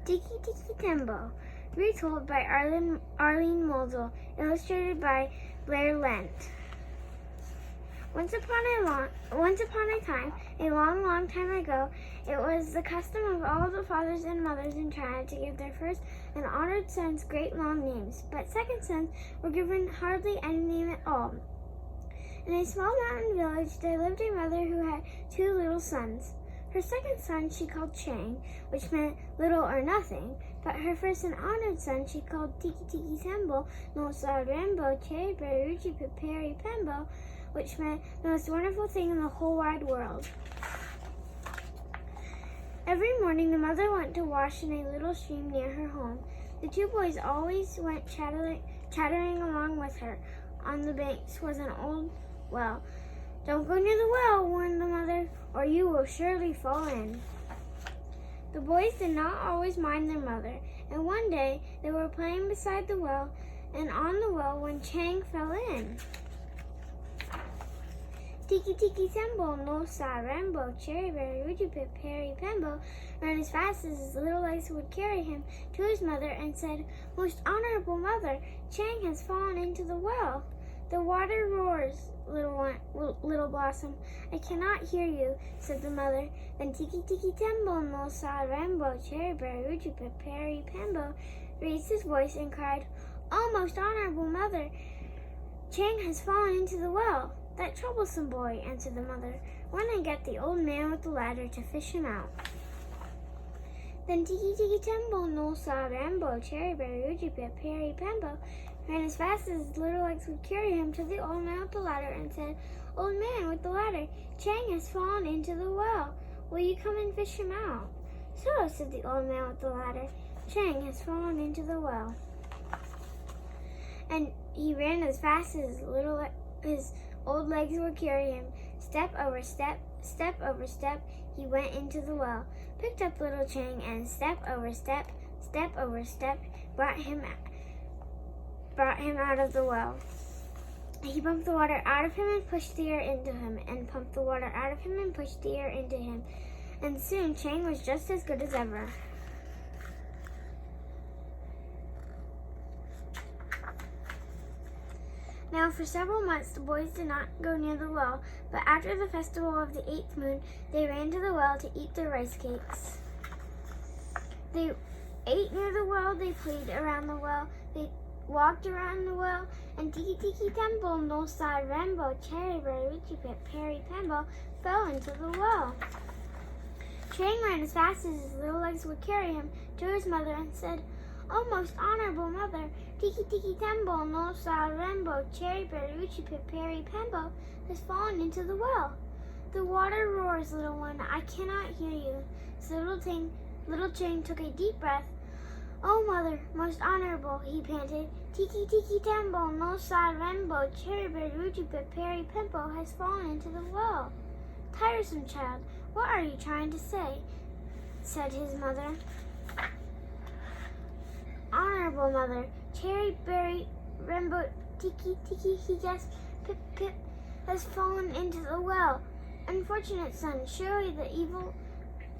Tikki, Tikki, Tembo. Retold by Arlene Mosel. Illustrated by Blair Lent. Once upon a time, a long time ago, it was the custom of all the fathers and mothers in China to give their first and honored sons great long names, but second sons were given hardly any name at all. In a small mountain village, there lived a mother who had two little sons. Her second son she called Chang, which meant little or nothing, but her first and honored son she called Tikki, Tikki, Tembo, no sa Rambo, Cherry Berry, Ruchi, Peperi, Pembo, which meant the most wonderful thing in the whole wide world. Every morning the mother went to wash in a little stream near her home. The two boys always went chattering along with her. On the banks was an old well. "Don't go near the well," warned the mother, "or you will surely fall in." The boys did not always mind their mother, and one day they were playing beside the well and on the well when Chang fell in. Tikki, Tikki, Tembo, no sa Rambo, Cherry Berry, Ruchi, Peperi, Pembo ran as fast as his little legs would carry him to his mother and said, "Most honorable mother, Chang has fallen into the well." "The water roars, little blossom. I cannot hear you," said the mother. Then Tikki, Tikki, Tembo, no sa Rambo, Cherry Berry, Ruchi, Peperi, Pembo raised his voice and cried, "Oh, most honorable mother, Chang has fallen into the well." "That troublesome boy," answered the mother. "Run and get the old man with the ladder to fish him out." Then Tikki, Tikki, Tembo, no sa Rambo, Cherry Berry, Ruchi, Peperi, Pembo ran as fast as his little legs would carry him to the old man with the ladder and said, "Old man with the ladder, Chang has fallen into the well. Will you come and fish him out?" "So," said the old man with the ladder, "Chang has fallen into the well." And he ran as fast as his old legs would carry him. Step over step, step over step, he went into the well, picked up little Chang, and step over step, step over step, brought him out of the well. He pumped the water out of him and pushed the air into him, and pumped the water out of him and pushed the air into him. And soon Chang was just as good as ever. Now, for several months, the boys did not go near the well, but after the festival of the 8th moon, they ran to the well to eat their rice cakes. They ate near the well, they played around the well, they walked around the well, and Tikki, Tikki, Tembo, no sa Rambo, Cherry Berry, Ruchi, Peperi, Pembo fell into the well. Chang ran as fast as his little legs would carry him to his mother and said, "Oh, most honorable mother, Tikki, Tikki, Tembo, no sa Rambo, Cherry Berry, Ruchi, Peperi, Pembo has fallen into the well." "The water roars, little one. I cannot hear you." So little Chang took a deep breath. "Oh, mother, most honorable," he panted, "Tikki, Tikki, Tembo, no sa Rambo, Cherry Berry, Ruchi, Peperi, Pembo has fallen into the well." "Tiresome child, what are you trying to say?" said his mother. "Honorable mother, Cherry Berry, Rambo, Tikki, Tikki," he gasped, "Pip, Pip has fallen into the well. Unfortunate son, surely the evil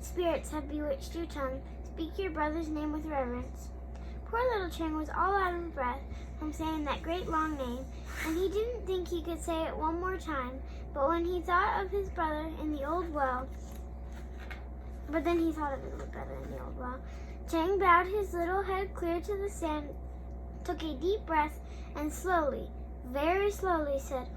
spirits have bewitched your tongue. Speak your brother's name with reverence." Poor little Chang was all out of breath from saying that great long name, and he didn't think he could say it one more time, but then he thought of his brother in the old well. Chang bowed his little head clear to the sand, took a deep breath, and slowly, very slowly said,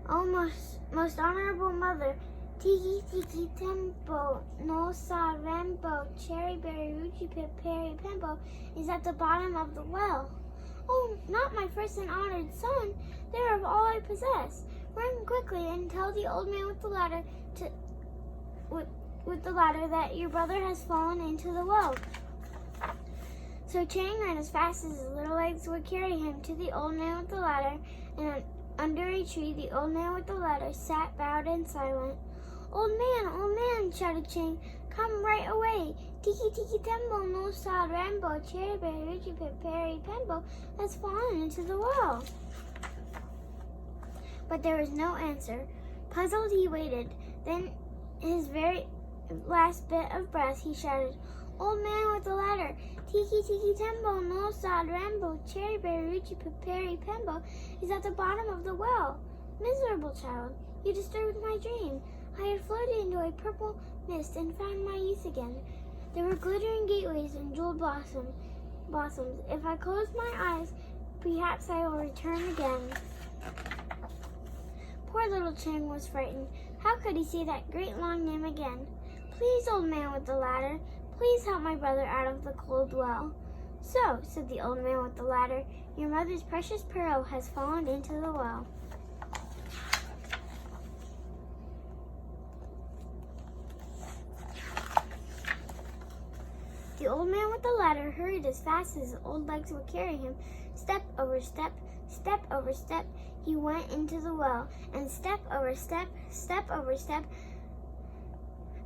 "Oh, most honorable mother, Tikki, Tikki, Tembo, no sa Rambo, Cherry Berry, Ruchi, Peperi, Pembo is at the bottom of the well." "Oh, not my first and honored son. They're of all I possess. Run quickly and tell the old man with the ladder that your brother has fallen into the well." So Chang ran as fast as his little legs would carry him to the old man with the ladder, and under a tree the old man with the ladder sat bowed and silent. Old man," shouted Chang, "come right away. Tikki, Tikki, Tembo, no sa Rambo, Cherry Berry, Ruchi, Peperi, Pembo has fallen into the well." But there was no answer. Puzzled, he waited. Then, his very last bit of breath, he shouted, Old man with the ladder. Tikki, Tikki, Tembo, no sad Rambo, cherry berry, ruchi, peperi, pembo is at the bottom of the well. Miserable child, you disturbed my dream. I had floated into a purple mist and found my youth again. There were glittering gateways and jeweled blossoms. If I close my eyes, perhaps I will return again. Poor little Chang was frightened. How could he say that great long name again? Please, old man with the ladder, please help my brother out of the cold well. So, said the old man with the ladder, your mother's precious pearl has fallen into the well. The old man with the ladder hurried as fast as his old legs would carry him. Step over step, step over step, he went into the well, and step over step, step over step,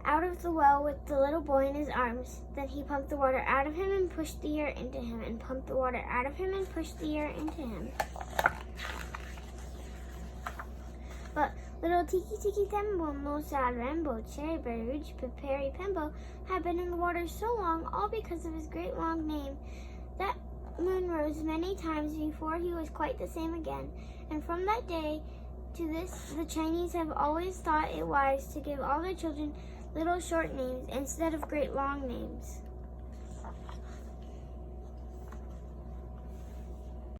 out of the well with the little boy in his arms. Then he pumped the water out of him and pushed the air into him, and pumped the water out of him and pushed the air into him. But little Tikki, Tikki, Tembo, no sad Rambo, cherry berry, ruchi, peperi, pembo had been in the water so long, all because of his great long name. That moon rose many times before he was quite the same again, and from that day to this, the Chinese have always thought it wise to give all their children little short names instead of great long names.